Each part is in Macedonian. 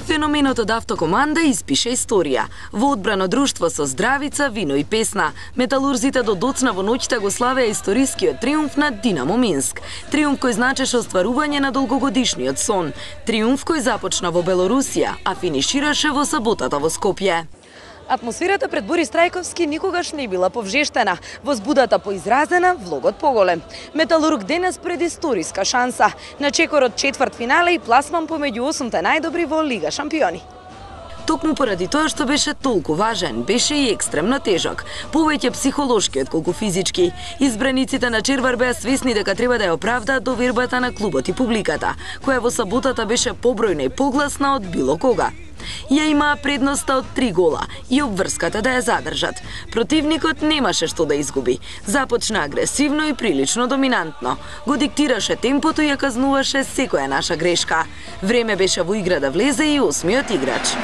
Феноменот од автокоманда испише историја. Во одбрано друштво со здравица, вино и песна, металурзите до доцна во ноќта го славеа историскиот триумф на Динамо Минск. Триумф кој значеше остварување на долгогодишниот сон. Триумф кој започна во Белорусија, а финишираше во саботата во Скопје. Атмосферата пред Борис Трајковски никогаш не била повжештена, возбудата поизразена, влогот поголем. Металург денес пред историска шанса на чекорот четвртфинале и пласман помеѓу 8-те најдобри во Лига шампиони. Токму поради тоа што беше толку важен, беше и екстремно тежок, повеќе психолошки отколку физички. Избраниците на Червар беа свесни дека треба да ја оправдаат довербата на клубот и публиката, која во саботата беше побројна и погласна од било кога. Ја имаа предноста од 3 гола и обврската да ја задржат. Противникот немаше што да изгуби. Започна агресивно и прилично доминантно. Го диктираше темпото и ја казнуваше секоја наша грешка. Време беше во игра да влезе и 8-миот играч.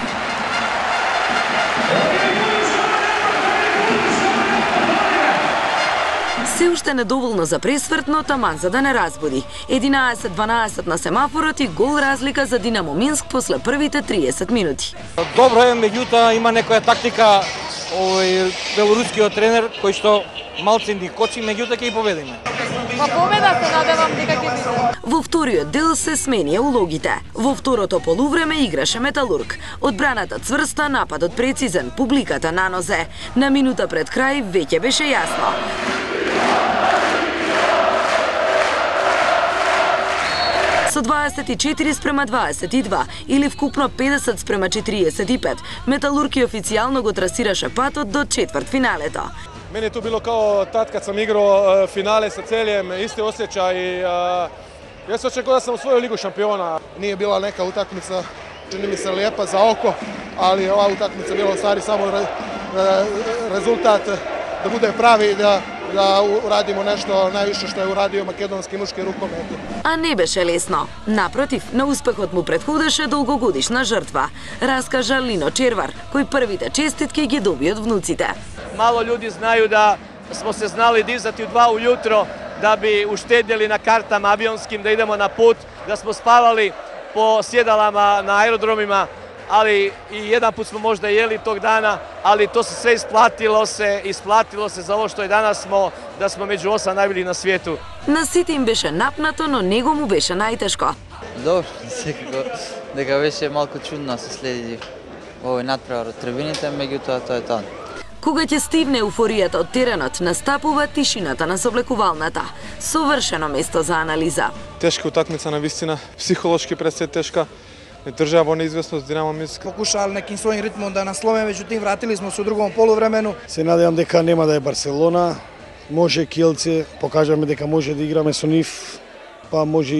Се уште недоволно за пресврт, но таман за да не разбуди. 11-12 на семафорот и гол разлика за Динамо Минск после првите 30 минути. Добро е, меѓутоа има некоја тактика белорускиот тренер кој што малци ни кочи, меѓутоа ќе и победиме. Па победа се надевам дека ќе биде. Во вториот дел се сменија улогите. Во второто полувреме играше Металург. Одбраната цврста, нападот прецизен, публиката на нозе. На минута пред крај веќе беше јасно. Со 24:22 или вкупно 50:45, Металург официјално го трасираше патот до четвртфиналето. Meni je to bilo kao tad kad sam igrao finale sa Celjem, isti osjećaj. Ja se očekao da sam osvojio Ligu šampiona. Nije bila neka utakmica, čini mi se lijepa za oko, ali ova utakmica bila u stvari samo rezultat da bude pravi, da uradimo nešto najviše što je uradio makedonski muški rukomet. А не беше лесно. Напротив, на успехот му претходеше долгогодишна жртва, раскажа Лино Червар, кој првите честитки ги доби од внуците. Malo ljudi znaju da smo se znali dizati u 2 ujutro da bi uštedjeli na kartama avionskim da idemo na put, da smo spavali po sjedalama na aerodromima, ali i jedan put smo možda jeli tog dana, ali to se sve isplatilo se za ovo što je danas da smo među 8 najboljih na svijetu. На сите им беше напнато, но него му беше најтешко. Добро, секако дека беше малку чудно се следи овој натпревар од трибините, меѓутоа тоа е тоа. Кога ќе стивне еуфоријата од теренот, настапува тишината на соблекувалната. Совршено место за анализа. Teška utakmica na vistina, psihološki predsjed teška. Ne država во неизвестност Динамо Минск. Покушали неким својим ритмом да насловиме, меѓутоа вратили смо се у другом полувремену. Се надевам дека нема да е Барселона. Може Киелце, покажаме дека може да играме со нив. Па може,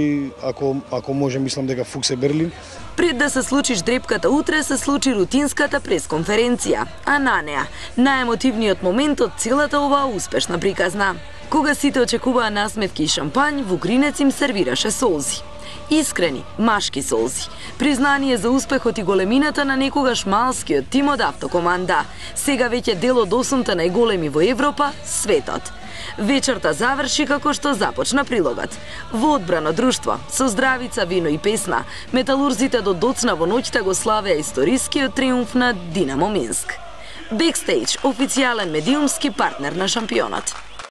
ако може, мислам дека Фукс е Берлин. Пред да се случи дрепката утре, се случи рутинската пресконференција, а на неа најемотивниот момент од целата оваа успешна приказна. Кога сите очекуваа насметки и шампањ, Вукринец им сервираше солзи. Искрени, машки солзи. Признание за успехот и големината на некогаш малскиот тим од автокоманда. Сега веќе дел од 8-те најголеми во Европа, светот. Вечерта заврши како што започна прилогот. Во одбрано друштво, со здравица, вино и песна, металурзите до доцна во ноќта го славеа историскиот триумф на Динамо Минск. Бекстејдж, официјален медиумски партнер на шампионот.